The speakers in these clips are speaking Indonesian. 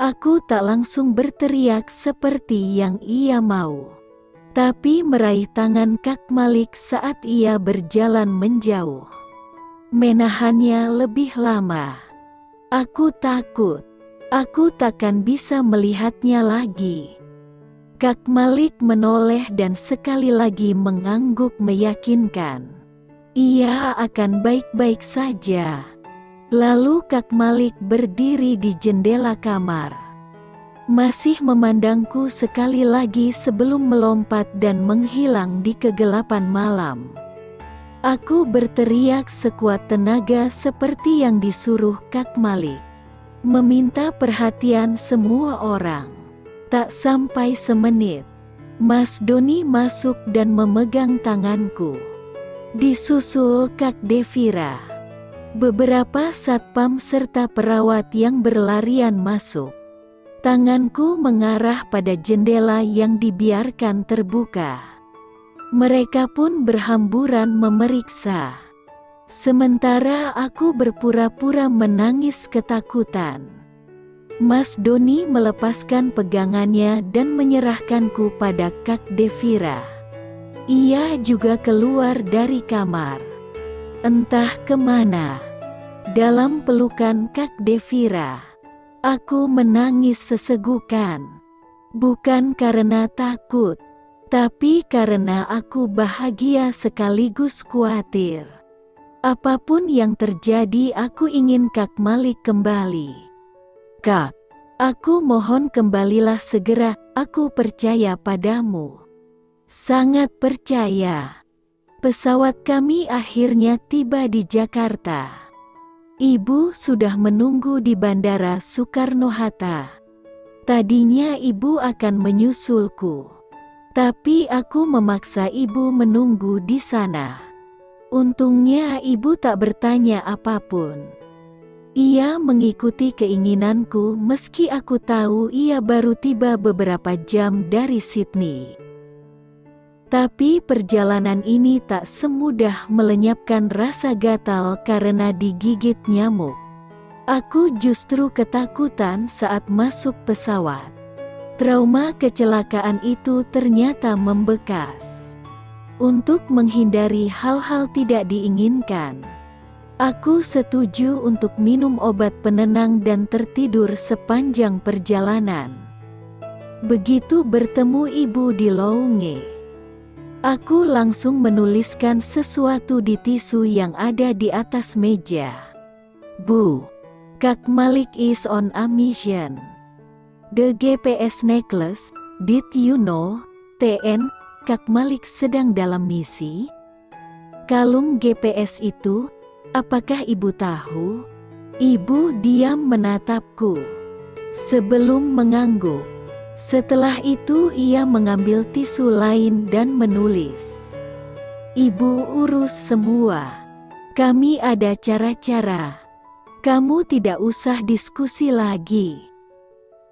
Aku tak langsung berteriak seperti yang ia mau, tapi meraih tangan Kak Malik saat ia berjalan menjauh. Menahannya lebih lama. Aku takut. Aku takkan bisa melihatnya lagi. Kak Malik menoleh dan sekali lagi mengangguk meyakinkan. Ia akan baik-baik saja. Lalu Kak Malik berdiri di jendela kamar. Masih memandangku sekali lagi sebelum melompat dan menghilang di kegelapan malam. Aku berteriak sekuat tenaga seperti yang disuruh Kak Malik. Meminta perhatian semua orang. Tak sampai semenit, Mas Doni masuk dan memegang tanganku. Disusul Kak Devira. Beberapa satpam serta perawat yang berlarian masuk. Tanganku mengarah pada jendela yang dibiarkan terbuka. Mereka pun berhamburan memeriksa. Sementara aku berpura-pura menangis ketakutan. Mas Doni melepaskan pegangannya dan menyerahkanku pada Kak Devira. Ia juga keluar dari kamar. Entah kemana. Dalam pelukan Kak Devira, aku menangis sesegukan. Bukan karena takut, tapi karena aku bahagia sekaligus khawatir. Apapun yang terjadi, aku ingin Kak Malik kembali. Kak, aku mohon kembalilah segera, aku percaya padamu. Sangat percaya. Pesawat kami akhirnya tiba di Jakarta. Ibu sudah menunggu di Bandara Soekarno-Hatta. Tadinya ibu akan menyusulku, tapi aku memaksa ibu menunggu di sana. Untungnya ibu tak bertanya apapun. Ia mengikuti keinginanku meski aku tahu ia baru tiba beberapa jam dari Sydney. Tapi perjalanan ini tak semudah melenyapkan rasa gatal karena digigit nyamuk. Aku justru ketakutan saat masuk pesawat. Trauma kecelakaan itu ternyata membekas. Untuk menghindari hal-hal tidak diinginkan, aku setuju untuk minum obat penenang dan tertidur sepanjang perjalanan. Begitu bertemu ibu di lounge, aku langsung menuliskan sesuatu di tisu yang ada di atas meja. Bu, Kak Malik is on a mission. The GPS necklace, did you know? TN, Kak Malik sedang dalam misi. Kalung GPS itu, apakah ibu tahu? Ibu diam menatapku sebelum mengangguk. Setelah itu ia mengambil tisu lain dan menulis. Ibu urus semua. Kami ada cara-cara. Kamu tidak usah diskusi lagi.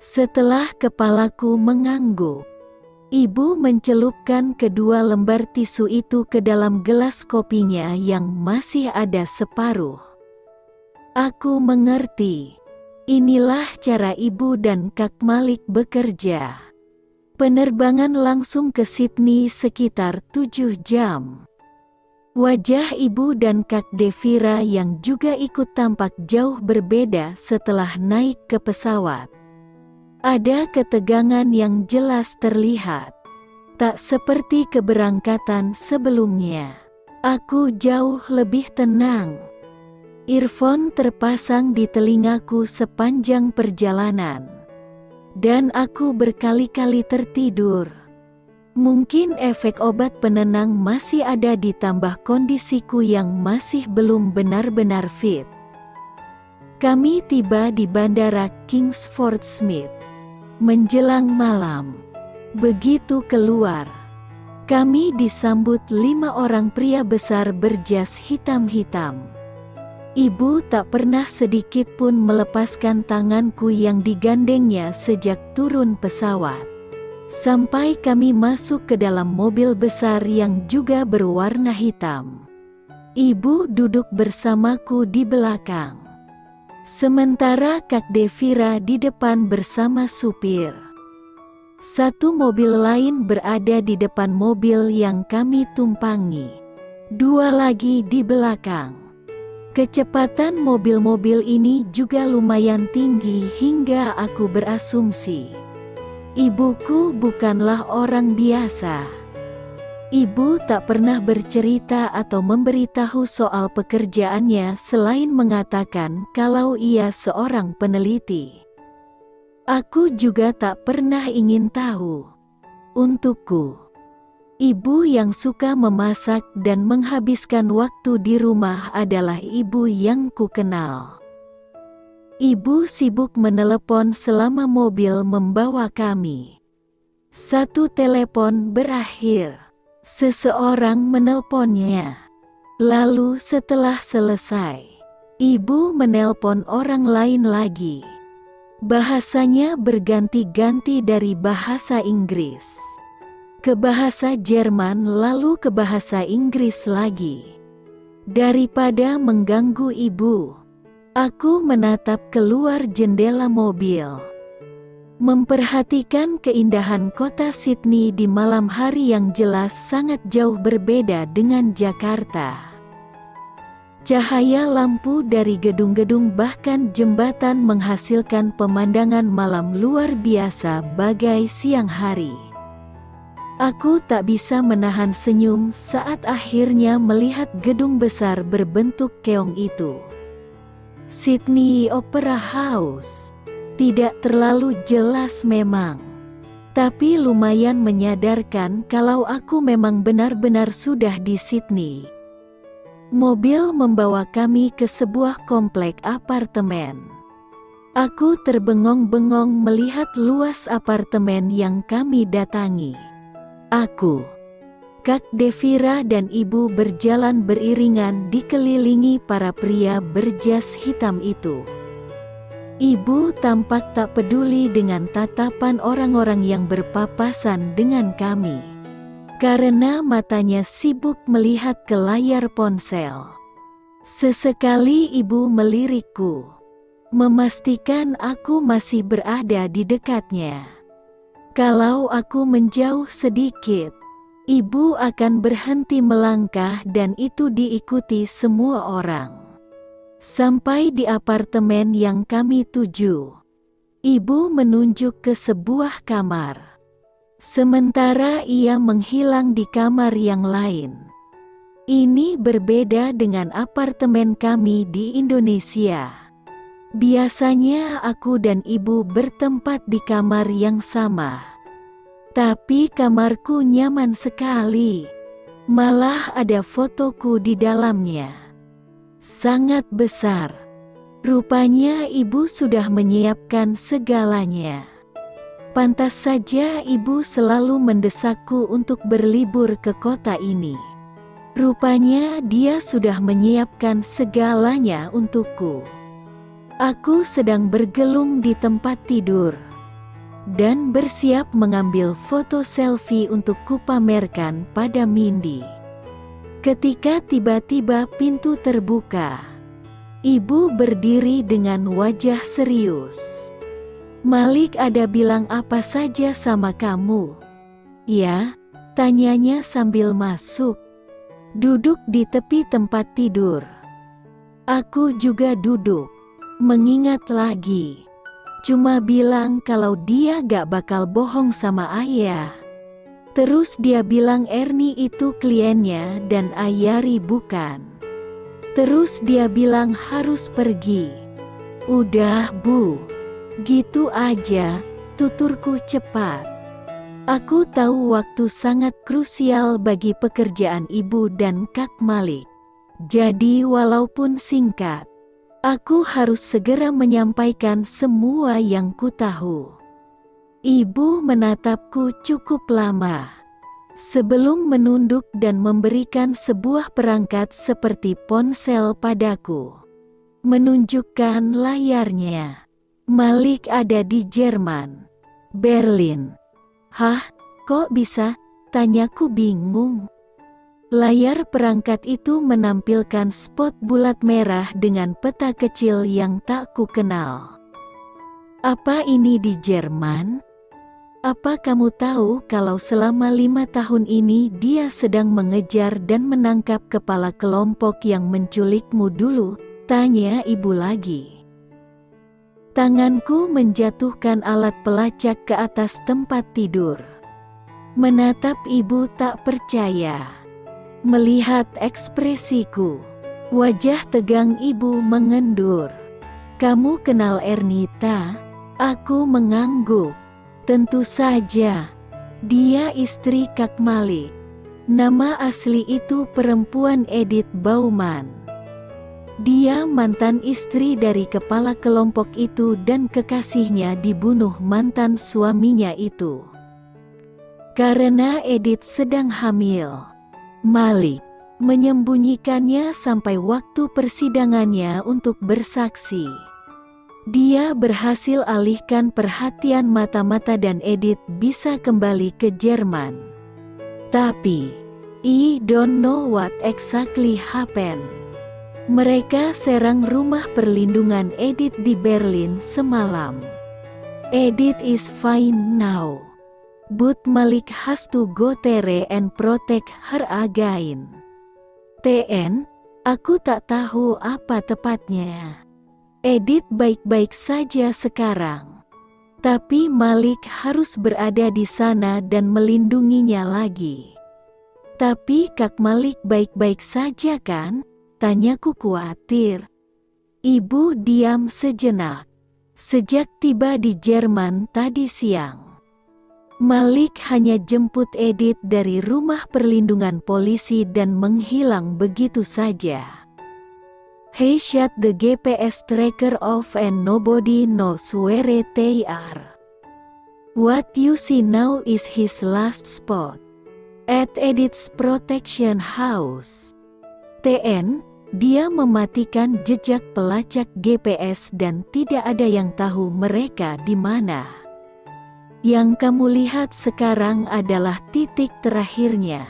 Setelah kepalaku mengangguk, ibu mencelupkan kedua lembar tisu itu ke dalam gelas kopinya yang masih ada separuh. Aku mengerti. Inilah cara ibu dan Kak Malik bekerja. Penerbangan langsung ke Sydney sekitar 7 jam. Wajah ibu dan Kak Devira yang juga ikut tampak jauh berbeda setelah naik ke pesawat. Ada ketegangan yang jelas terlihat. Tak seperti keberangkatan sebelumnya. Aku jauh lebih tenang. Earphone terpasang di telingaku sepanjang perjalanan. Dan aku berkali-kali tertidur. Mungkin efek obat penenang masih ada ditambah kondisiku yang masih belum benar-benar fit. Kami tiba di Bandara Kingsford Smith menjelang malam. Begitu keluar, kami disambut 5 orang pria besar berjas hitam-hitam. Ibu tak pernah sedikit pun melepaskan tanganku yang digandengnya sejak turun pesawat. Sampai kami masuk ke dalam mobil besar yang juga berwarna hitam. Ibu duduk bersamaku di belakang. Sementara Kak Devira di depan bersama supir. Satu mobil lain berada di depan mobil yang kami tumpangi. Dua lagi di belakang. Kecepatan mobil-mobil ini juga lumayan tinggi hingga aku berasumsi ibuku bukanlah orang biasa. Ibu tak pernah bercerita atau memberitahu soal pekerjaannya selain mengatakan kalau ia seorang peneliti. Aku juga tak pernah ingin tahu. Untukku, ibu yang suka memasak dan menghabiskan waktu di rumah adalah ibu yang ku kenal. Ibu sibuk menelepon selama mobil membawa kami. Satu telepon berakhir. Seseorang menelponnya. Lalu setelah selesai, ibu menelpon orang lain lagi. Bahasanya berganti-ganti dari bahasa Inggris ke bahasa Jerman lalu ke bahasa Inggris lagi. Daripada mengganggu ibu, aku menatap keluar jendela mobil. Memperhatikan keindahan kota Sydney di malam hari yang jelas sangat jauh berbeda dengan Jakarta. Cahaya lampu dari gedung-gedung bahkan jembatan menghasilkan pemandangan malam luar biasa bagai siang hari. Aku tak bisa menahan senyum saat akhirnya melihat gedung besar berbentuk keong itu. Sydney Opera House. Tidak terlalu jelas memang, tapi lumayan menyadarkan kalau aku memang benar-benar sudah di Sydney. Mobil membawa kami ke sebuah komplek apartemen. Aku terbengong-bengong melihat luas apartemen yang kami datangi. Aku, Kak Devira dan ibu berjalan beriringan dikelilingi para pria berjas hitam itu. Ibu tampak tak peduli dengan tatapan orang-orang yang berpapasan dengan kami, karena matanya sibuk melihat ke layar ponsel. Sesekali ibu melirikku, memastikan aku masih berada di dekatnya. Kalau aku menjauh sedikit, ibu akan berhenti melangkah dan itu diikuti semua orang. Sampai di apartemen yang kami tuju, ibu menunjuk ke sebuah kamar. Sementara ia menghilang di kamar yang lain. Ini berbeda dengan apartemen kami di Indonesia. Biasanya aku dan ibu bertempat di kamar yang sama. Tapi kamarku nyaman sekali. Malah ada fotoku di dalamnya. Sangat besar. Rupanya ibu sudah menyiapkan segalanya. Pantas saja ibu selalu mendesakku untuk berlibur ke kota ini. Rupanya dia sudah menyiapkan segalanya untukku. Aku sedang bergelung di tempat tidur dan bersiap mengambil foto selfie untuk kupamerkan pada Mindy. Ketika tiba-tiba pintu terbuka, ibu berdiri dengan wajah serius. "Malik ada bilang apa saja sama kamu?" "Ya," tanyanya sambil masuk. Duduk di tepi tempat tidur. Aku juga duduk. Mengingat lagi. Cuma bilang kalau dia gak bakal bohong sama ayah. Terus dia bilang Ernie itu kliennya dan Ayari bukan. Terus dia bilang harus pergi. "Udah Bu, gitu aja," tuturku cepat. Aku tahu waktu sangat krusial bagi pekerjaan ibu dan Kak Malik. Jadi walaupun singkat, aku harus segera menyampaikan semua yang ku tahu. Ibu menatapku cukup lama sebelum menunduk dan memberikan sebuah perangkat seperti ponsel padaku. Menunjukkan layarnya. "Malik ada di Jerman, Berlin." "Hah? Kok bisa?" tanyaku bingung. Layar perangkat itu menampilkan spot bulat merah dengan peta kecil yang tak kukenal. Apa ini di Jerman? Apa kamu tahu kalau selama 5 tahun ini dia sedang mengejar dan menangkap kepala kelompok yang menculikmu dulu? Tanya ibu lagi. Tanganku menjatuhkan alat pelacak ke atas tempat tidur. Menatap ibu tak percaya. Melihat ekspresiku, wajah tegang ibu mengendur. Kamu kenal Ernita? Aku mengangguk. Tentu saja. Dia istri Kak Malik. Nama asli itu perempuan Edith Bauman. Dia mantan istri dari kepala kelompok itu dan kekasihnya dibunuh mantan suaminya itu. Karena Edith sedang hamil. Malik menyembunyikannya sampai waktu persidangannya untuk bersaksi. Dia berhasil alihkan perhatian mata-mata dan Edith bisa kembali ke Jerman. Tapi, I don't know what exactly happened. Mereka serang rumah perlindungan Edith di Berlin semalam. Edith is fine now. But Malik has to go there and protect her again. TN, aku tak tahu apa tepatnya. Edith baik-baik saja sekarang. Tapi Malik harus berada di sana dan melindunginya lagi. Tapi Kak Malik baik-baik saja kan? Tanyaku khawatir. Ibu diam sejenak. Sejak tiba di Jerman tadi siang, Malik hanya jemput Edith dari rumah perlindungan polisi dan menghilang begitu saja. He shut the GPS tracker off and nobody knows where they are. What you see now is his last spot. At Edith's protection house. TN, dia mematikan jejak pelacak GPS dan tidak ada yang tahu mereka di mana. Yang kamu lihat sekarang adalah titik terakhirnya.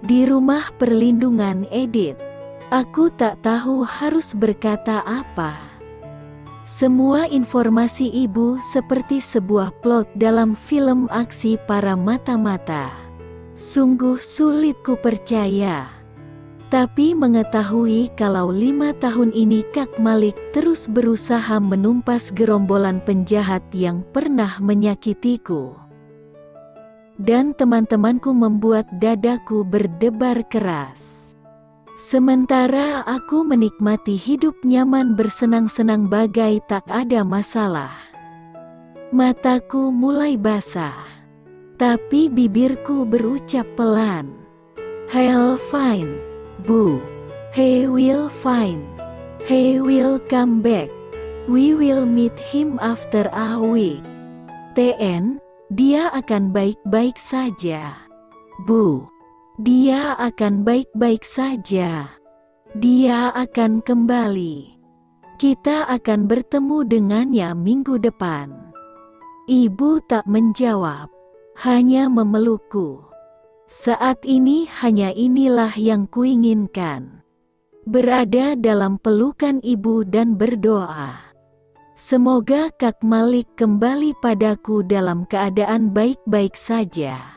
Di rumah perlindungan Edith. Aku tak tahu harus berkata apa. Semua informasi ibu seperti sebuah plot dalam film aksi para mata-mata. Sungguh sulit ku percaya. Tapi mengetahui kalau 5 tahun ini Kak Malik terus berusaha menumpas gerombolan penjahat yang pernah menyakitiku. Dan teman-temanku membuat dadaku berdebar keras. Sementara aku menikmati hidup nyaman bersenang-senang bagai tak ada masalah. Mataku mulai basah. Tapi bibirku berucap pelan. He'll fine. Bu, he will find. He will come back. We will meet him after a week. TN, dia akan baik-baik saja. Bu, dia akan baik-baik saja. Dia akan kembali. Kita akan bertemu dengannya minggu depan. Ibu tak menjawab, hanya memelukku. Saat ini hanya inilah yang kuinginkan. Berada dalam pelukan ibu dan berdoa. Semoga Kak Malik kembali padaku dalam keadaan baik-baik saja.